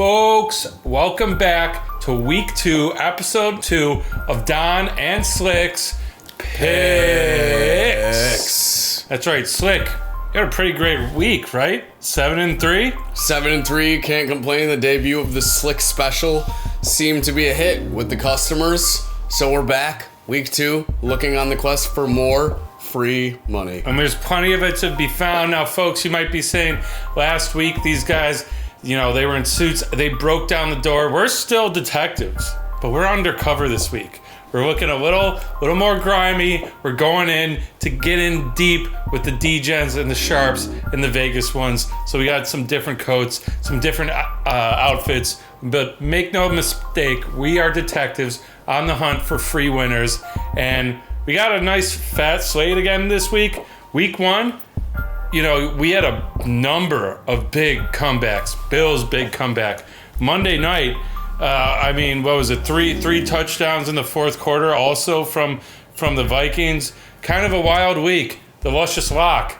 Folks, welcome back to week 2, episode 2 of Don and Slick's Picks. That's right, Slick. You had a pretty great week, right? 7-3? 7-3, can't complain. The debut of the Slick special seemed to be a hit with the customers. So we're back, week 2, looking on the quest for more free money. And there's plenty of it to be found. Now, folks, you might be saying, last week, these guys, you know, they were in suits. They broke down the door. We're still detectives, but we're undercover this week. We're looking a little more grimy. We're going in to get in deep with the D-Gens and the Sharps and the Vegas ones. So we got some different coats, some different outfits. But make no mistake, we are detectives on the hunt for free winners. And we got a nice fat slate again this week. Week 1, you know, we had a number of big comebacks. Bills' big comeback. Monday night, what was it? Three touchdowns in the fourth quarter, also from the Vikings. Kind of a wild week. The Luscious Lock.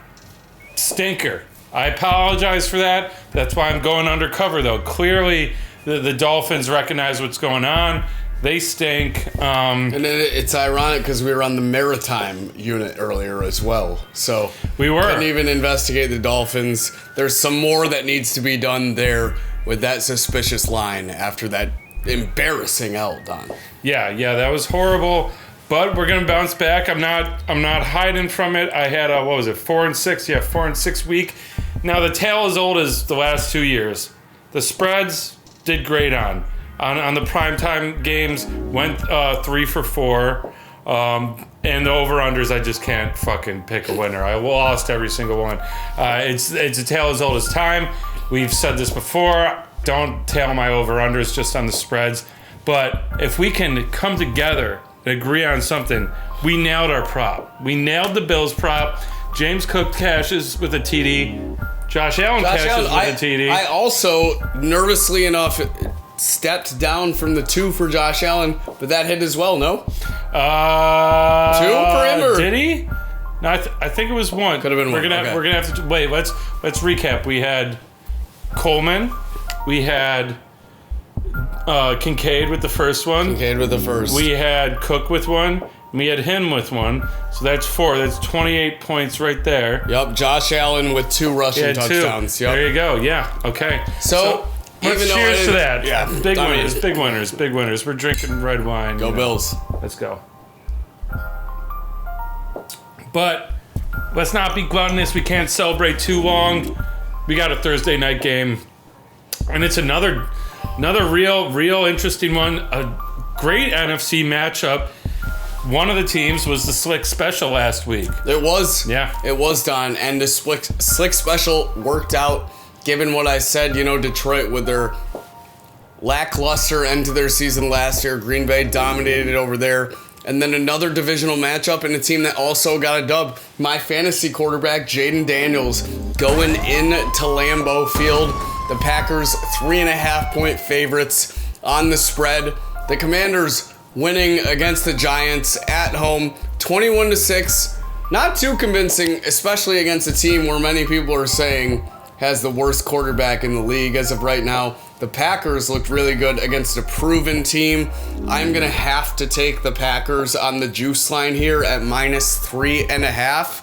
Stinker. I apologize for that. That's why I'm going undercover, though. Clearly, the Dolphins recognize what's going on. They stink. And then it's ironic because we were on the Maritime unit earlier as well. So we were. Couldn't even investigate the Dolphins. There's some more that needs to be done there with that suspicious line after that embarrassing L, Don. Yeah, that was horrible. But we're gonna bounce back. I'm not hiding from it. I had 4-6? Yeah, 4-6 week. Now the tale is old as the last 2 years. The spreads did great on the primetime games. Went 3 for 4. And the over-unders, I just can't fucking pick a winner. I lost every single one. It's a tale as old as time. We've said this before. Don't tail my over-unders just on the spreads. But if we can come together and agree on something, we nailed our prop. We nailed the Bills prop. James Cook cashes with a TD. Josh Allen cashes with a TD. I also, nervously enough, stepped down from the 2 for Josh Allen, but that hit as well, no? 2 for him, or? Did he? No, I think it was 1. Could have been 1. We're gonna have to wait. Let's recap. We had Coleman. We had Kincaid with the first one. We had Cook with 1. We had him with 1. So that's 4. That's 28 points right there. Yep. Josh Allen with 2 rushing touchdowns. 2. Yep. There you go. Yeah. Okay. So let's cheers to that. Yeah. Big winners. We're drinking red wine. Go Bills. Let's go. But let's not be gluttonous. We can't celebrate too long. We got a Thursday night game. And it's another real interesting one. A great NFC matchup. One of the teams was the Slick Special last week. It was. Yeah. It was, Don. And the Slick Special worked out, given what I said. You know, Detroit, with their lackluster end to their season last year, Green Bay dominated over there. And then another divisional matchup and a team that also got a dub. My fantasy quarterback, Jaden Daniels, going into Lambeau Field. The Packers 3.5-point favorites on the spread. The Commanders winning against the Giants at home, 21-6. Not too convincing, especially against a team where many people are saying has the worst quarterback in the league as of right now. The Packers looked really good against a proven team. I'm going to have to take the Packers on the juice line here at -3.5.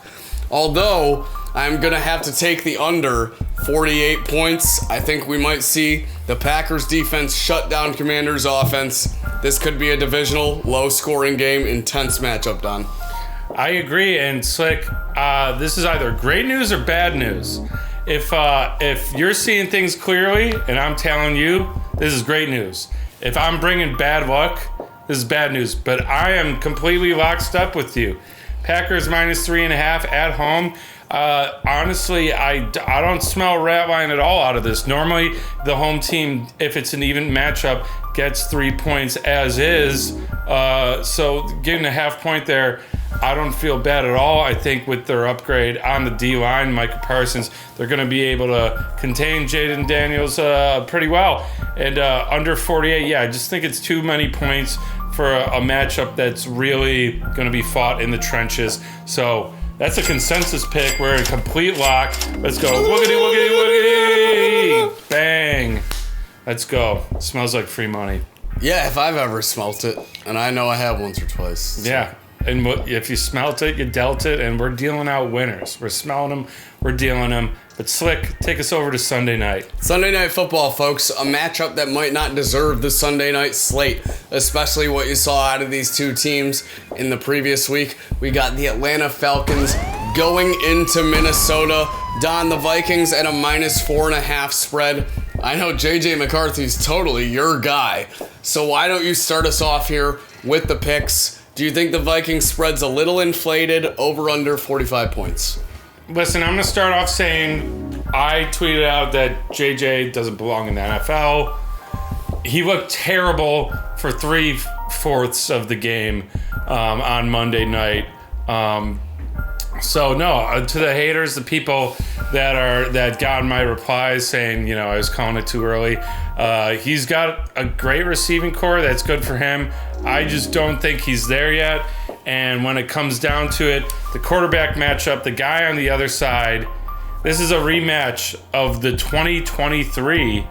Although, I'm going to have to take the under 48 points. I think we might see the Packers defense shut down Commanders offense. This could be a divisional, low-scoring game, intense matchup, Don. I agree, and Slick, this is either great news or bad news. If you're seeing things clearly, and I'm telling you, this is great news. If I'm bringing bad luck, this is bad news. But I am completely locked up with you. Packers -3.5 at home. Honestly, I don't smell rat line at all out of this. Normally, the home team, if it's an even matchup, gets 3 points as is. So getting a half point there, I don't feel bad at all. I think with their upgrade on the D-line, Micah Parsons, they're going to be able to contain Jaden Daniels pretty well. And under 48, yeah, I just think it's too many points for a matchup that's really going to be fought in the trenches. So that's a consensus pick. We're in complete lock. Let's go. Woogity, woogity, woogity. Bang. Let's go. Smells like free money. Yeah, if I've ever smelt it, and I know I have once or twice. So. Yeah. And if you smelt it, you dealt it, and we're dealing out winners. We're smelling them, we're dealing them. But Slick, take us over to Sunday night. Sunday Night Football, folks. A matchup that might not deserve the Sunday night slate, especially what you saw out of these two teams in the previous week. We got the Atlanta Falcons going into Minnesota. Don, the Vikings at a -4.5 spread. I know JJ McCarthy's totally your guy. So why don't you start us off here with the picks? Do you think the Vikings spread's a little inflated, over under 45 points? Listen, I'm going to start off saying I tweeted out that JJ doesn't belong in the NFL. He looked terrible for 3/4 of the game on Monday night. So no, to the haters, the people that got my replies saying, I was calling it too early. He's got a great receiving core. That's good for him. I just don't think he's there yet. And when it comes down to it, the quarterback matchup, the guy on the other side, this is a rematch of the 2023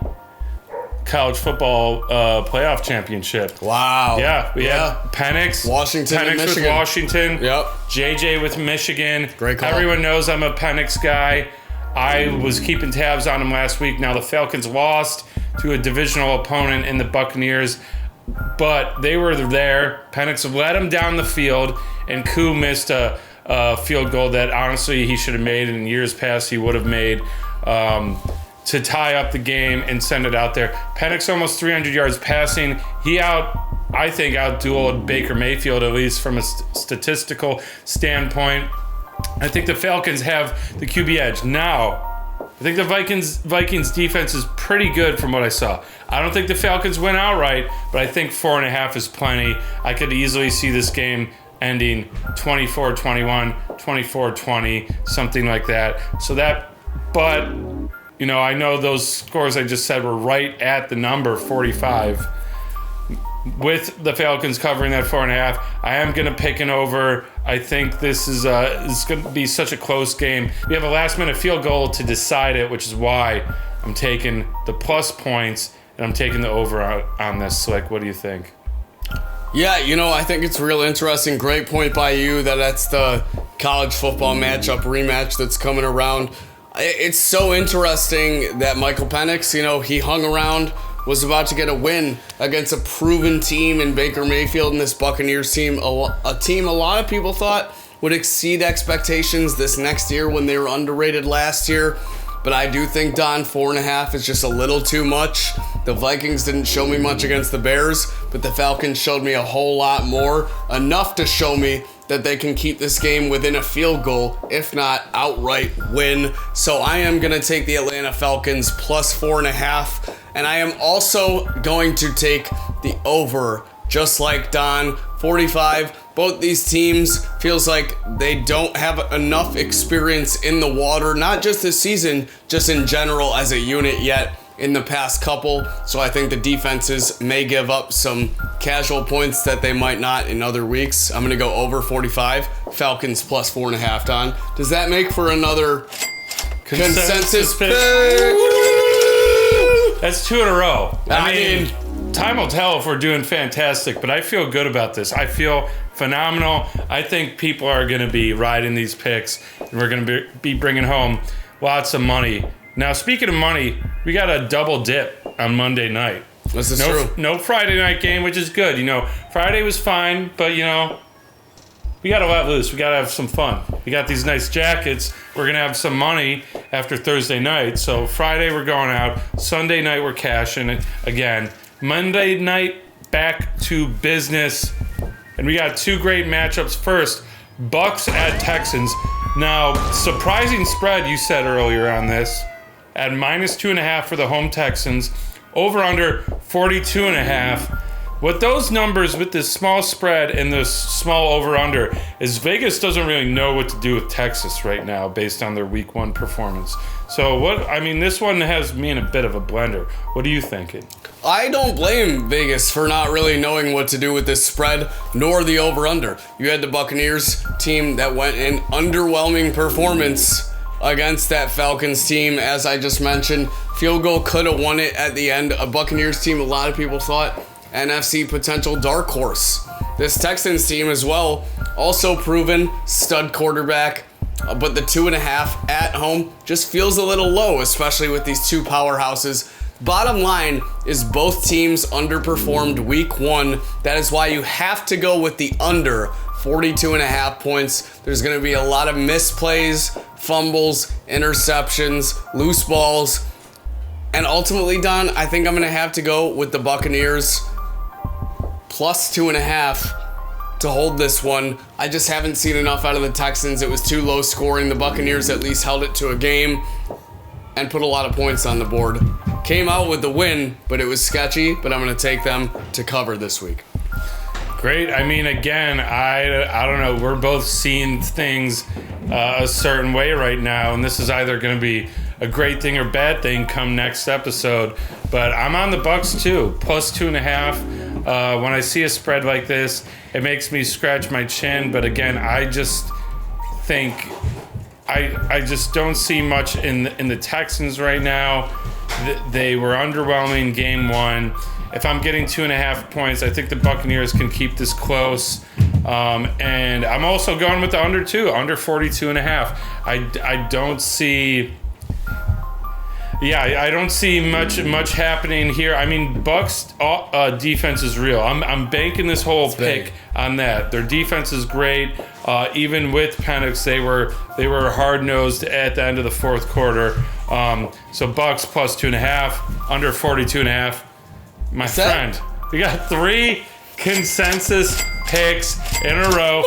college football playoff championship. Wow. Yeah, we had Penix. Washington and with Michigan. Washington. Yep. JJ with Michigan. Great call. Everyone knows I'm a Penix guy. I was keeping tabs on him last week. Now the Falcons lost to a divisional opponent in the Buccaneers, but they were there. Penix led him down the field, and Koo missed a field goal that honestly he should have made, and in years past he would have made, to tie up the game and send it out there. Penix almost 300 yards passing. He I think outdueled Baker Mayfield, at least from a statistical standpoint. I think the Falcons have the QB edge. Now, I think the Vikings defense is pretty good from what I saw. I don't think the Falcons win outright, but I think 4.5 is plenty. I could easily see this game ending 24-21, 24-20, something like that. But I know those scores I just said were right at the number 45. With the Falcons covering that 4.5, I am going to pick an over. I think this is going to be such a close game. We have a last-minute field goal to decide it, which is why I'm taking the plus points, and I'm taking the over on this. Slick, what do you think? Yeah, I think it's real interesting. Great point by you that's the college football rematch that's coming around. It's so interesting that Michael Penix, he hung around, was about to get a win against a proven team in Baker Mayfield and this Buccaneers team, a team a lot of people thought would exceed expectations this next year when they were underrated last year. But I do think, Don, 4.5 is just a little too much. The Vikings didn't show me much against the Bears, but the Falcons showed me a whole lot more, enough to show me that they can keep this game within a field goal, if not outright win. So I am going to take the Atlanta Falcons plus 4.5, and I am also going to take the over, just like Don, 45. Both these teams feels like they don't have enough experience in the water, not just this season, just in general as a unit yet in the past couple. So I think the defenses may give up some casual points that they might not in other weeks. I'm going to go over 45, Falcons plus 4.5, Don. Does that make for another consensus pick? That's 2 in a row. I mean, time will tell if we're doing fantastic, but I feel good about this. I feel phenomenal. I think people are going to be riding these picks, and we're going to be bringing home lots of money. Now, speaking of money, we got a double dip on Monday night. This is true. No Friday night game, which is good. Friday was fine, but, we got to let loose. We got to have some fun. We got these nice jackets. We're going to have some money after Thursday night. So Friday, we're going out. Sunday night, we're cashing it again. Monday night, back to business. And we got 2 great matchups. First, Bucks at Texans. Now, surprising spread, you said earlier on this, at -2.5 for the home Texans. Over under 42.5. What those numbers with this small spread and this small over-under is Vegas doesn't really know what to do with Texas right now based on their week 1 performance. So this one has me in a bit of a blender. What are you thinking? I don't blame Vegas for not really knowing what to do with this spread, nor the over-under. You had the Buccaneers team that went in underwhelming performance against that Falcons team, as I just mentioned. Field goal could have won it at the end. A Buccaneers team, a lot of people thought NFC potential dark horse. This Texans team as well, also proven stud quarterback, but the 2.5 at home just feels a little low, especially with these two powerhouses. Bottom line is both teams underperformed week 1. That is why you have to go with the under 42.5 points. There's going to be a lot of misplays, fumbles, interceptions, loose balls. And ultimately, Don, I think I'm going to have to go with the Buccaneers plus 2.5 to hold this one. I just haven't seen enough out of the Texans. It was too low scoring. The Buccaneers at least held it to a game and put a lot of points on the board. Came out with the win, but it was sketchy, but I'm going to take them to cover this week. Great. I mean, again, I don't know. We're both seeing things a certain way right now, and this is either going to be a great thing or bad thing come next episode. But I'm on the Bucs too, plus 2.5. When I see a spread like this, it makes me scratch my chin. But again, I just think I just don't see much in the Texans right now. They were underwhelming game 1. If I'm getting 2.5 points, I think the Buccaneers can keep this close. And I'm also going with the under 42.5. I don't see... Yeah, I don't see much happening here. I mean, Bucs defense is real. I'm banking this whole pick on that. Their defense is great. Even with Penix, they were hard nosed at the end of the fourth quarter. So Bucs plus 2.5, under 42.5. My friend, we got 3 consensus picks in a row.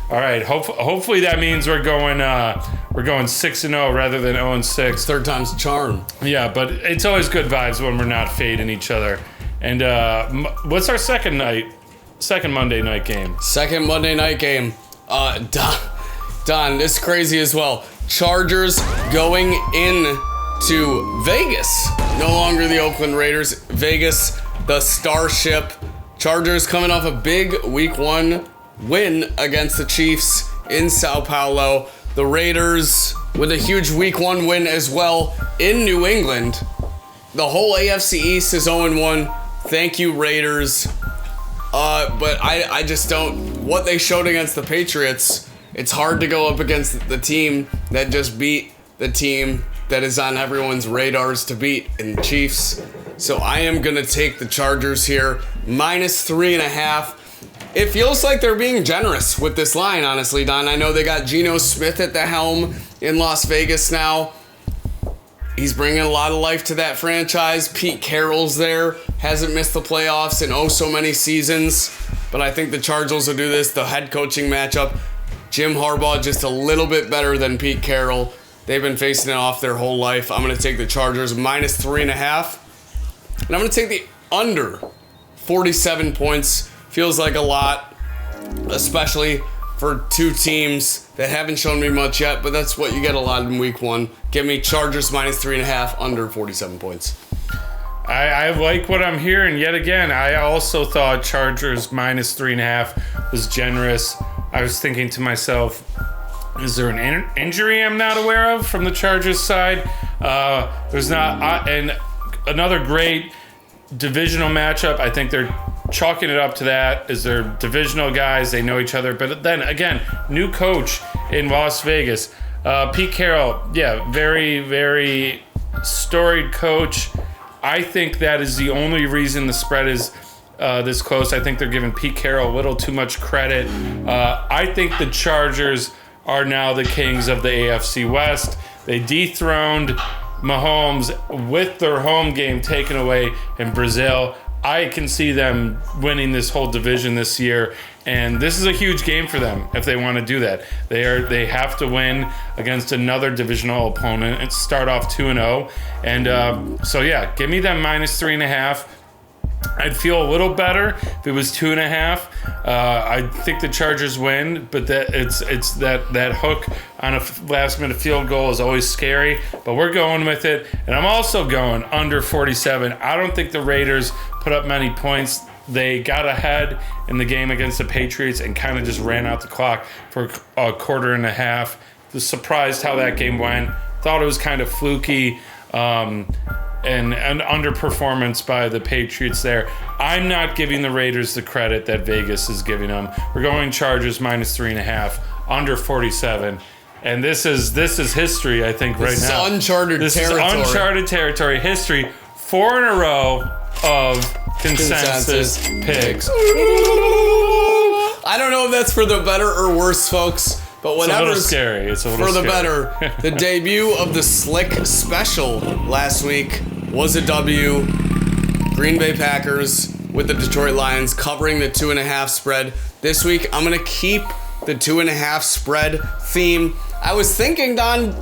All right. Hopefully that means we're going 6-0 rather than 0-6. Third time's a charm. Yeah, but it's always good vibes when we're not fading each other. And what's our second Monday night game? Second Monday night game. Don, this is crazy as well. Chargers going in to Vegas. No longer the Oakland Raiders. Vegas, the Starship. Chargers coming off a big week 1 win against the Chiefs in Sao Paulo. The Raiders with a huge week 1 win as well in New England. The whole AFC East is 0-1. Thank you, Raiders. But I just don't... What they showed against the Patriots, it's hard to go up against the team that just beat the team that is on everyone's radars to beat in the Chiefs. So I am going to take the Chargers here. Minus 3.5. It feels like they're being generous with this line, honestly, Don. I know they got Geno Smith at the helm in Las Vegas now. He's bringing a lot of life to that franchise. Pete Carroll's there. Hasn't missed the playoffs in oh so many seasons. But I think the Chargers will do this. The head coaching matchup. Jim Harbaugh just a little bit better than Pete Carroll. They've been facing it off their whole life. I'm going to take the Chargers minus 3.5. And I'm going to take the under 47 points. Feels like a lot, especially for two teams that haven't shown me much yet, but that's what you get a lot in week 1. Give me Chargers minus 3.5, under 47 points. I like what I'm hearing yet again. I also thought Chargers minus 3.5 was generous. I was thinking to myself, is there an injury I'm not aware of from the Chargers side? There's not. And another great divisional matchup. I think they're chalking it up to that. Is they're divisional guys. They know each other. But then again, new coach in Las Vegas. Pete Carroll, yeah, very, very storied coach. I think that is the only reason the spread is this close. I think they're giving Pete Carroll a little too much credit. I think the Chargers are now the kings of the AFC West. They dethroned Mahomes with their home game taken away in Brazil. I can see them winning this whole division this year, and this is a huge game for them if they want to do that. They have to win against another divisional opponent and start off 2-0. And so yeah, give me them minus 3.5. I'd feel a little better if it was 2.5. I think the Chargers win, but that it's that hook on a last-minute field goal is always scary. But we're going with it, and I'm also going under 47. I don't think the Raiders put up many points they got ahead in the game against the Patriots and kind of just ran out the clock for a quarter and a half. Was surprised how that game went. Thought it was kind of fluky. And an underperformance by the Patriots there. I'm not giving the Raiders the credit that Vegas is giving them. We're going Chargers -3.5, under 47. And this is history, I think, right now. This is uncharted territory. History. 4 in a row of consensus picks. I don't know if that's for the better or worse, folks. But whatever's scary. It's a little for the scary. better. The debut of the Slick Special last week was a W. Green Bay Packers with the Detroit Lions covering the 2.5 spread. This week, I'm going to keep the 2.5 spread theme. I was thinking, Don,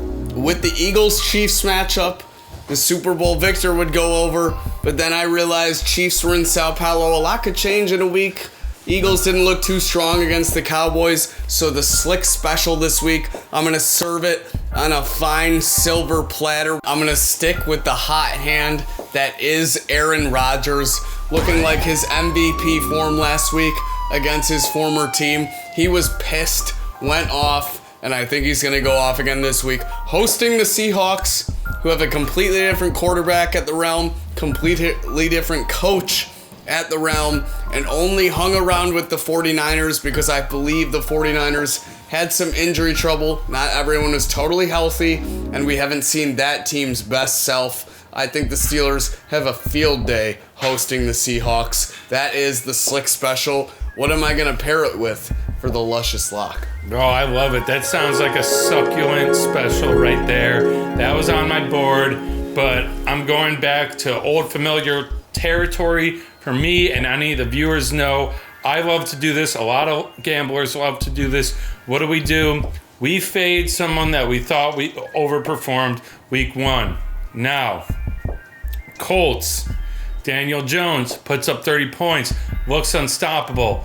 with the Eagles-Chiefs matchup, the Super Bowl victor would go over. But then I realized Chiefs were in Sao Paulo. A lot could change in a week. Eagles didn't look too strong against the Cowboys, so the Slick Special this week, I'm going to serve it on a fine silver platter. I'm going to stick with the hot hand that is Aaron Rodgers, looking like his MVP form last week against his former team. He was pissed, went off, and I think he's going to go off again this week, hosting the Seahawks, who have a completely different quarterback at the realm, completely different coach at the realm, and only hung around with the 49ers because I believe the 49ers had some injury trouble. Not everyone was totally healthy, and we haven't seen that team's best self. I think the Steelers have a field day hosting the Seahawks. That is the Slick Special. What am I going to pair it with for the luscious lock? Oh, I love it. That sounds like a succulent special right there. That was on my board, but I'm going back to old familiar territory. For me, and any of the viewers know, I love to do this. A lot of gamblers love to do this. What do? We fade someone that we thought we overperformed week 1. Now, Colts. Daniel Jones puts up 30 points. Looks unstoppable.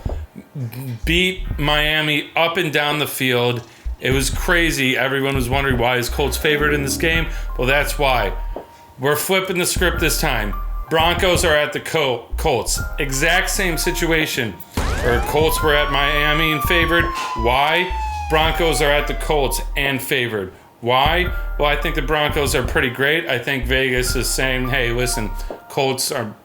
Beat Miami up and down the field. It was crazy. Everyone was wondering why is Colts favored in this game. Well, that's why. We're flipping the script this time. Broncos are at the Colts. Exact same situation. Or Colts were at Miami and favored. Why? Broncos are at the Colts and favored. Why? Well, I think the Broncos are pretty great. I think Vegas is saying, hey, listen, Colts are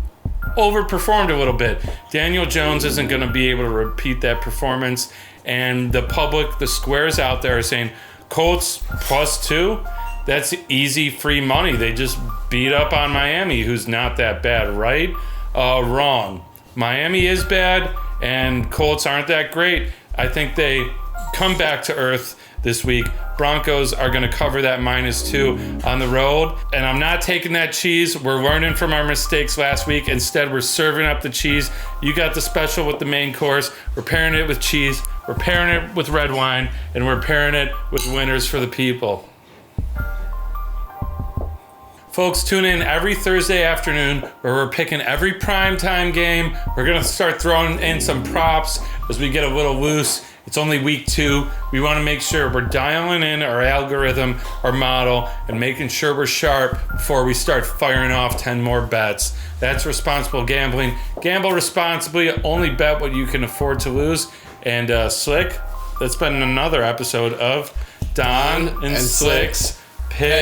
overperformed a little bit. Daniel Jones isn't going to be able to repeat that performance. And the public, the squares out there are saying, Colts +2? That's easy, free money. They just beat up on Miami, who's not that bad, right? Wrong. Miami is bad, and Colts aren't that great. I think they come back to earth this week. Broncos are going to cover that -2 on the road. And I'm not taking that cheese. We're learning from our mistakes last week. Instead, we're serving up the cheese. You got the special with the main course. We're pairing it with cheese. We're pairing it with red wine. And we're pairing it with winners for the people. Folks, tune in every Thursday afternoon where we're picking every primetime game. We're going to start throwing in some props as we get a little loose. It's only week 2. We want to make sure we're dialing in our algorithm, our model, and making sure we're sharp before we start firing off 10 more bets. That's responsible gambling. Gamble responsibly. Only bet what you can afford to lose. And Slick, that's been another episode of Don and Slick's Picks.